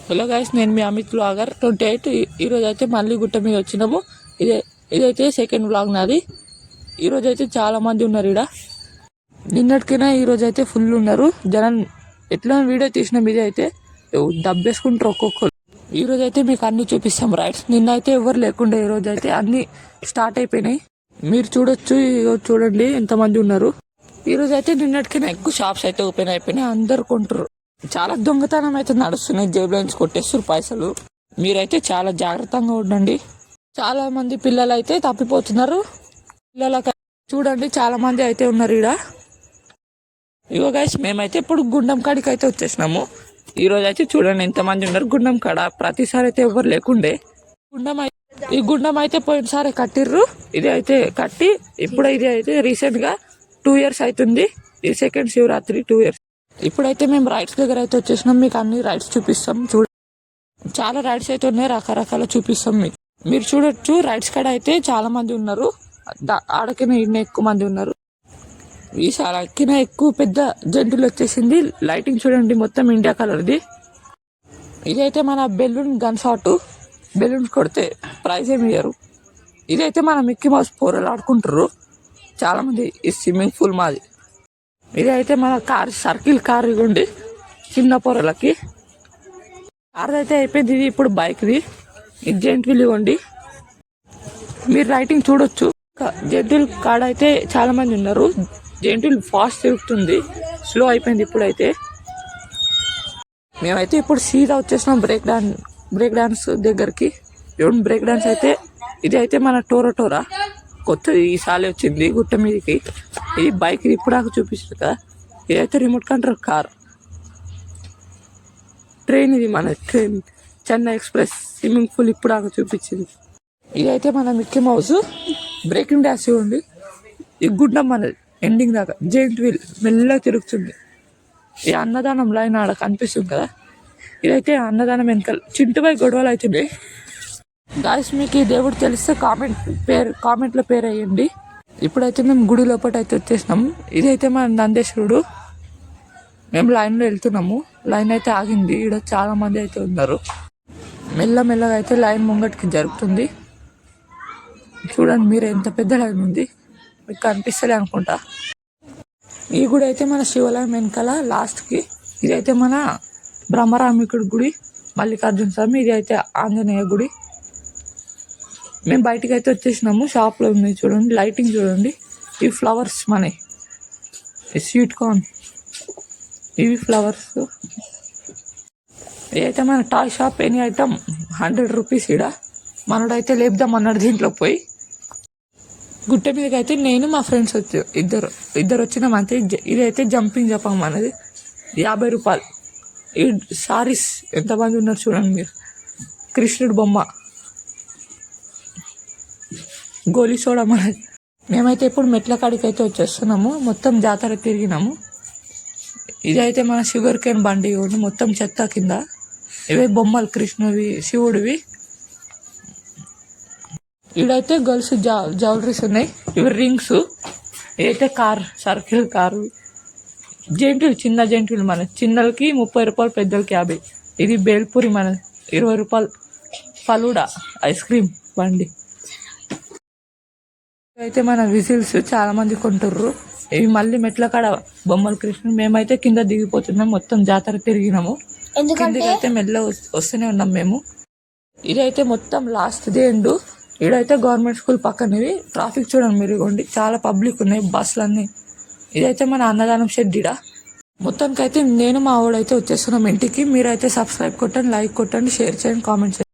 Hello guys, నేను మీ Amit blogger 28. ఈరోజు అయితే మళ్ళీ గుట్ట మీద వచ్చినాము. ఇదైతే సెకండ్ బ్లాగ్ నాది. ఈరోజు అయితే చాలా మంది ఉన్నారు ఇక్కడ. నిన్నటికైనా ఈరోజు అయితే ఫుల్ ఉన్నారు జనం. ఎట్లా వీడియో తీసిన మీద అయితే దబ్బేసుకుంటారు ఒక్కొక్కరు. ఈరోజు అయితే మీకు అన్ని చూపిస్తాం రైడ్స్. నిన్న అయితే ఎవరు లేకుండా ఈరోజు అయితే అన్ని స్టార్ట్ అయిపోయినాయి. మీరు చూడొచ్చు, చూడండి ఎంతమంది ఉన్నారు. ఈరోజు అయితే నిన్నటికైనా ఎక్కువ షాప్స్ అయితే ఓపెన్ అయిపోయినాయి, అందరు కొంటారు. చాలా దొంగతనం అయితే నడుస్తున్నాయి, జేబులో నుంచి కొట్టేస్తారు పైసలు. మీరైతే చాలా జాగ్రత్తగా ఉండండి. చాలా మంది పిల్లలు అయితే తప్పిపోతున్నారు. పిల్లలకి చూడండి చాలా మంది అయితే ఉన్నారు ఇక్కడ. ఇగో గైస్, మేమైతే ఇప్పుడు గుండం కాడికి అయితే వచ్చేసినాము. ఈరోజు అయితే చూడండి ఎంతమంది ఉన్నారు గుండం కాడ. ప్రతిసారి అయితే ఎవరు లేకుండే. ఈ గుండం అయితే పోయినసారి కట్టిర్రు. ఇది అయితే కట్టి ఇప్పుడు ఇది అయితే రీసెంట్ గా 2 years అవుతుంది. ఈ సెకండ్ శివరాత్రి 2 years. ఇప్పుడైతే మేము రైడ్స్ దగ్గర అయితే వచ్చేసినాం. మీకు అన్ని రైడ్స్ చూపిస్తాం. చాలా రైడ్స్ అయితే ఉన్నాయి, రకరకాల చూపిస్తాం మీకు. మీరు చూడొచ్చు రైడ్స్ కాడ అయితే చాలా మంది ఉన్నారు. ఆడకిన ఇన్న ఎక్కువ మంది ఉన్నారు. ఈసారి అక్కిన ఎక్కువ పెద్ద జంతువులు వచ్చేసింది. లైటింగ్ చూడండి మొత్తం ఇండియా కలర్ది. ఇదైతే మన బెలూన్ గన్ షాట్. బెలూన్స్ కొడితే ప్రైజ్ ఏమి ఇయ్యరు. ఇదైతే మన మిక్కీ మౌస్ పోరలు ఆడుకుంటారు చాలా మంది. ఈ స్విమ్మింగ్ పూల్ మాది. ఇది అయితే మన కార్, సర్కిల్ కార్ ఇవ్వండి చిన్న పొరలకి. కార్ అయితే అయిపోయింది. ఇది ఇప్పుడు బైక్ది. ఇది జెంట్ వీల్ ఇవ్వండి. మీరు రైటింగ్ చూడొచ్చు. జెంట్ వీల్ కాడ అయితే చాలా మంది ఉన్నారు. జెంట్ వీల్ ఫాస్ట్ తిరుగుతుంది, స్లో అయిపోయింది ఇప్పుడైతే. మేమైతే ఇప్పుడు సీదా వచ్చేసినాం బ్రేక్ డాన్స్ దగ్గరికి. బ్రేక్ డాన్స్ అయితే ఇది అయితే మన టోరా కొత్తది ఈసారి వచ్చింది గుట్ట మీదకి. ఇది బైక్ ఇప్పుడు నాకు చూపిస్తుంది కదా. ఇదైతే రిమోట్ కంట్రోల్ కార్. ట్రైన్, ఇది మన train Chennai express. Swimming pool ఇప్పుడు నాకు చూపించింది. ఇదైతే మన మిక్కీ మౌస్ బ్రేకింగ్ డాన్స్ ఇవ్వండి. ఈ గుండం మన ఎండింగ్ దాకా జెయింట్ వీల్ మెల్లగా తిరుగుతుంది. ఈ అన్నదానం లైన్ ఆడ కనిపిస్తుంది కదా. ఇదైతే అన్నదానం వెనకాల చింటుపై గొడవలు అవుతున్నాయి. గాయస్, మీకు ఈ దేవుడు తెలిస్తే కామెంట్లో పేరు వేయండి. ఇప్పుడైతే మేము గుడి లోపల అయితే వచ్చేసినాము. ఇదైతే మన నందేశ్వరుడు. మేము లైన్లో వెళ్తున్నాము. లైన్ అయితే ఆగింది. ఇక్కడ చాలా మంది అయితే ఉన్నారు. మెల్లమెల్లగా అయితే లైన్ ముంగటికి జరుగుతుంది. చూడండి మీరు ఎంత పెద్ద లైన్ ఉంది, మీకు కనిపిస్తలే అనుకుంటా. ఈ గుడి అయితే మన శివాలయం వెనకాల లాస్ట్కి. ఇదైతే మన బ్రహ్మరామికుడి గుడి, మల్లికార్జున స్వామి. ఇది అయితే ఆంజనేయ గుడి. మేము బయటకు అయితే వచ్చేసినాము. షాప్లో ఉన్నాయి చూడండి, లైటింగ్ చూడండి. ఇవి ఫ్లవర్స్ మనవి, స్వీట్ కార్న్, ఇవి ఫ్లవర్స్. ఇదైతే మన toy shop. Any item 100 rupees. ఇక్కడ మనోడైతే లేపుదాం అన్నాడు దీంట్లో పోయి. గుట్ట మీదకి అయితే నేను మా ఫ్రెండ్స్ ఇద్దరు వచ్చినాం అంతే. ఇదైతే జంపింగ్ జపాం అనేది 50 రూపాయలు. ఈ సారీస్ ఎంతమంది ఉన్నారు చూడండి మీరు. కృష్ణుడు బొమ్మ, గోలీ సోడా మనది. మేమైతే ఇప్పుడు మెట్ల కాడికి అయితే వచ్చేస్తున్నాము. మొత్తం జాతర తిరిగినాము. ఇదైతే మన షుగర్ కేన్ బండి మొత్తం చెత్త కింద. ఇవే బొమ్మలు కృష్ణువి, శివుడివి. ఇదైతే గర్ల్స్ జ్యువెలరీస్ ఉన్నాయి. ఇవి రింగ్స్. ఇదైతే కార్, సర్కిల్ కారు. జెంటులు, చిన్న జెంటులు మన చిన్నలకి 30 రూపాయలు, పెద్దలకి 50. ఇది బేల్పూరి మన 20 రూపాయలు. ఫలూడా ఐస్ క్రీమ్ బండి. అయితే మన విజిల్స్ చాలా మంది కొంటుర్రు. ఇవి మళ్ళీ మెట్ల కాడ బొమ్మల కృష్ణుడు. మేమైతే కింద దిగిపోతున్నాం. మొత్తం జాతర తిరిగినాము. కిందకైతే మెల్ల వస్తూనే ఉన్నాం మేము. ఇదైతే మొత్తం లాస్ట్ ది ఎండ్. ఇదైతే గవర్నమెంట్ స్కూల్ పక్కనవి. ట్రాఫిక్ చూడండి మీరు, ఇవ్వండి చాలా పబ్లిక్ ఉన్నాయి, బస్సులన్నీ. ఇదైతే మన అన్నదానం షెడ్. ఇడ మొత్తానికైతే నేను మా వాడైతే వచ్చేస్తున్నాం ఇంటికి. మీరైతే సబ్స్క్రైబ్ కొట్టండి, లైక్ కొట్టండి, షేర్ చేయండి, కామెంట్ చేయండి.